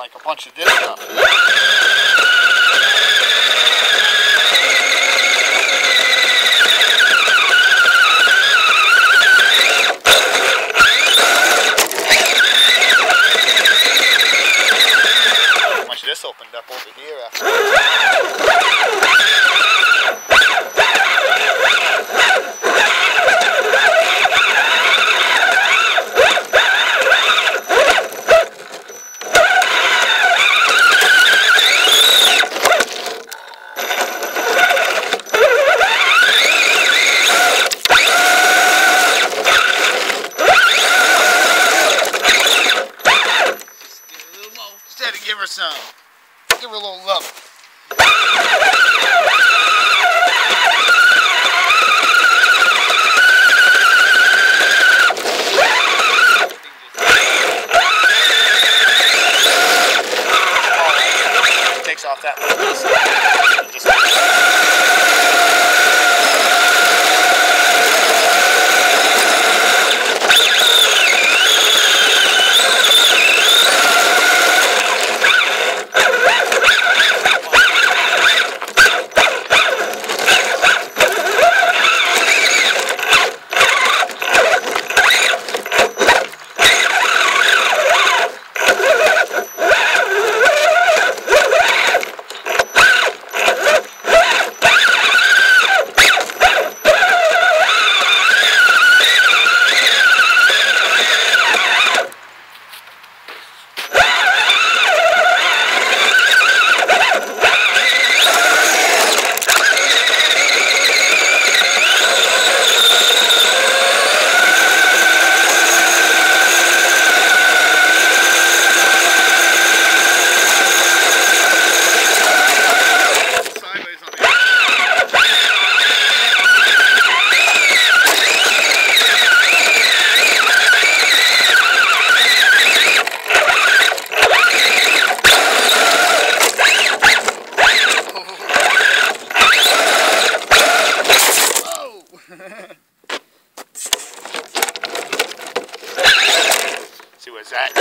like a bunch of this stuff. Much of this opened up over here after. Give her some. Give her a little love. Takes off that little piece. See what's that?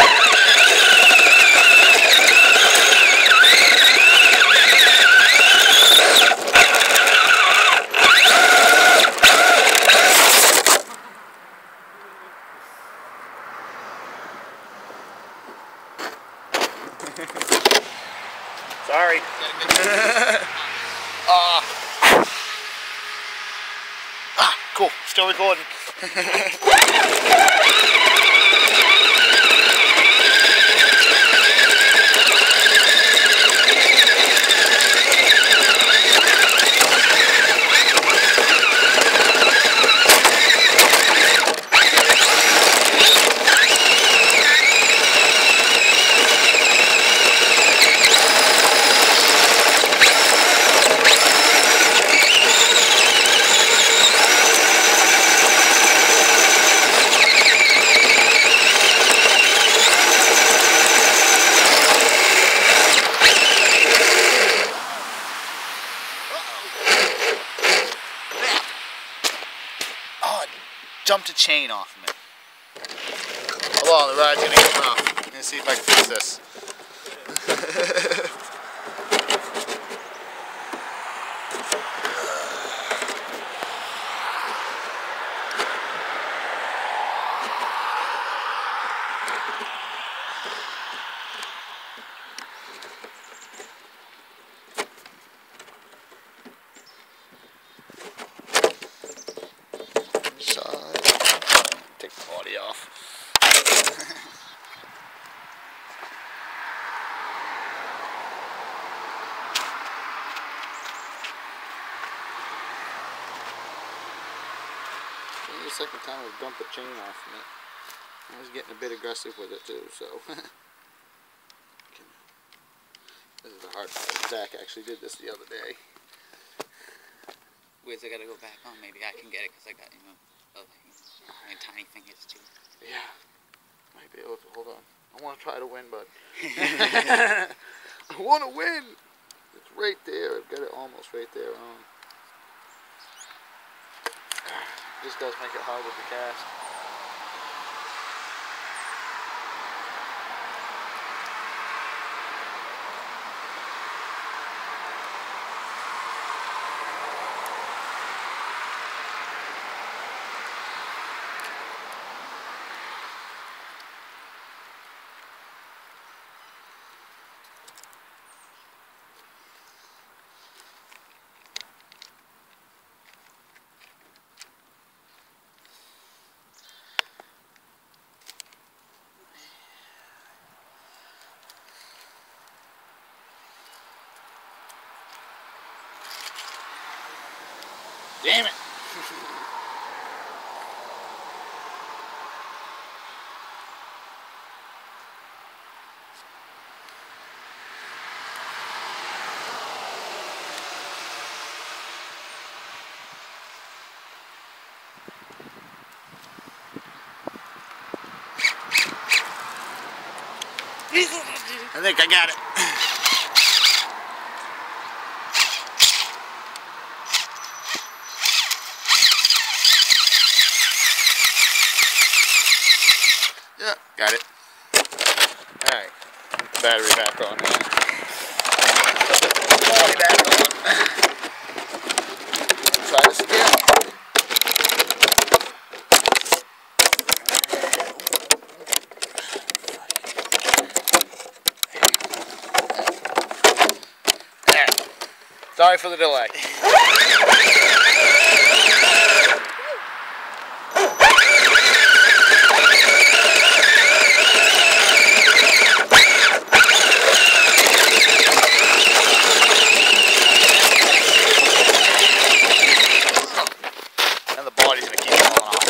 Sorry. Cool. Still recording. Jumped a chain off of me. Hold on, the ride's gonna get off. I'm gonna see if I can fix this. Take the body off. The second time I've dumped the chain off from it. I was getting a bit aggressive with it too, so. This is the hard part. Zach actually did this the other day. Where's I gotta go back on? Maybe I can get it because I got, my tiny fingers too. Yeah. Might be able to. Hold on. I want to try to win, bud. I want to win! It's right there. I've got it almost right there on. This does make it hard with the cast. Damn it. I think I got it. Yeah, got it. Alright, battery back on now. Battery back on. Try this again. Sorry for the delay. And the body's gonna keep falling off.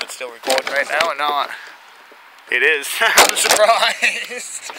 Still recording right now or not? It is. I'm surprised.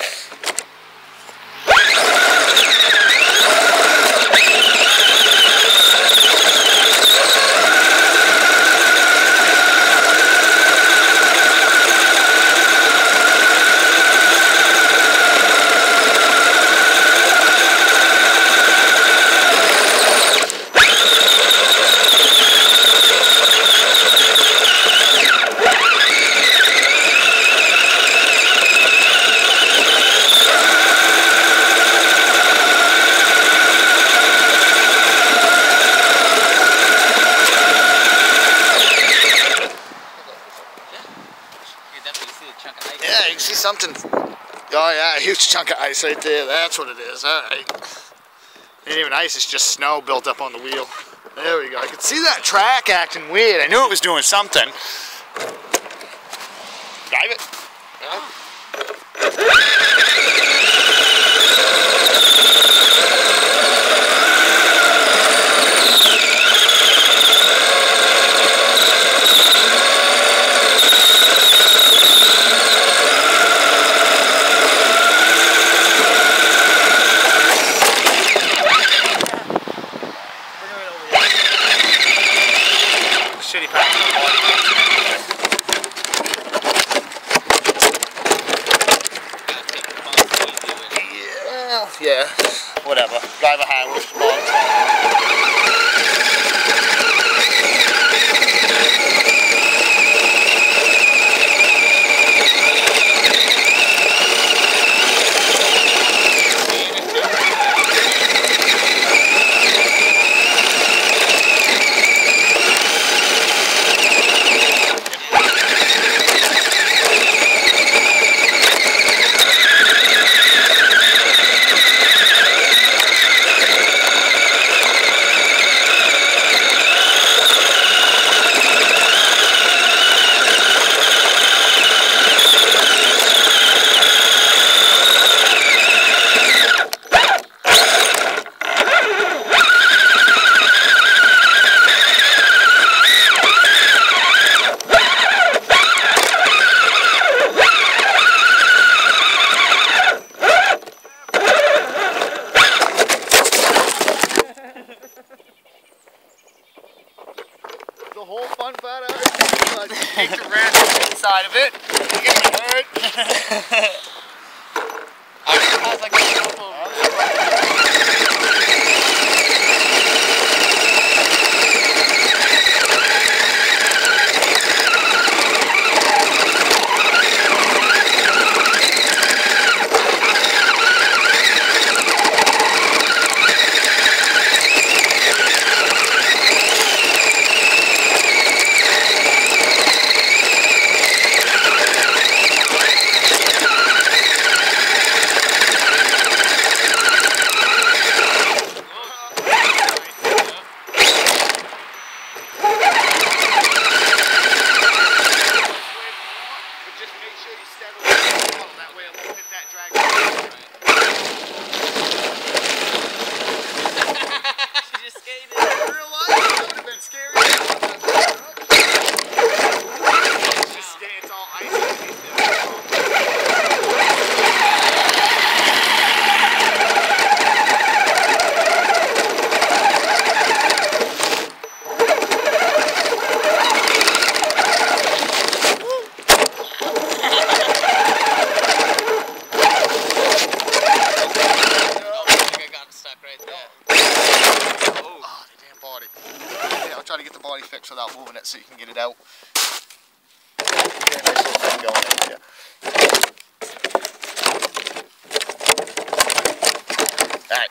Yeah, you can see something. Oh yeah, a huge chunk of ice right there. That's what it is. Alright. Ain't even ice, it's just snow built up on the wheel. There we go. I could see that track acting weird. I knew it was doing something. Drive it. Yeah. Shitty pack. Yeah, whatever. Drive a highway. The whole fun part of it, take the Ramsay inside of it, you get me hurt. I'm surprised I got a couple. fix without moving it so you can get it out. Get a nice little thing going in here. Alright.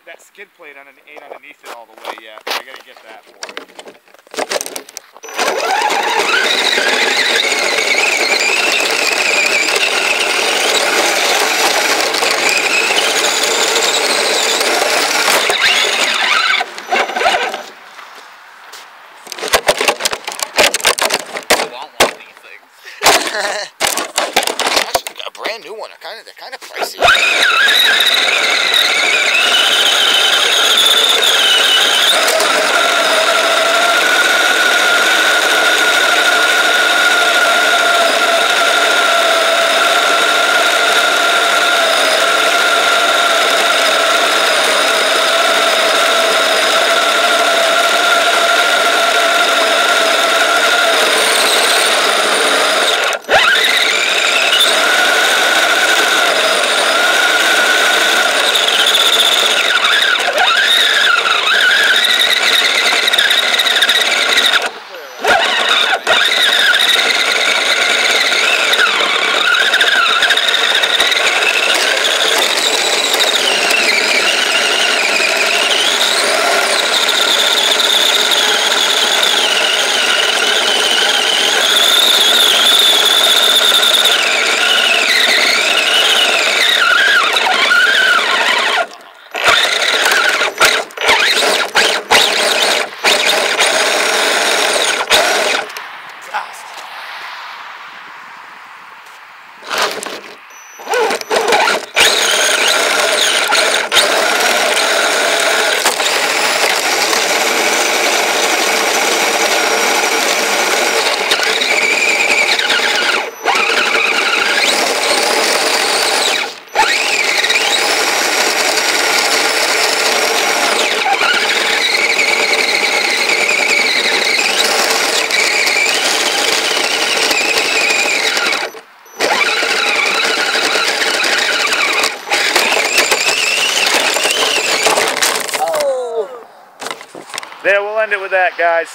That skid plate ain't underneath it all the way yet. I gotta get that for it. I want one of these things. Actually, got a brand new one. They're kind of pricey. There, we'll end it with that, guys.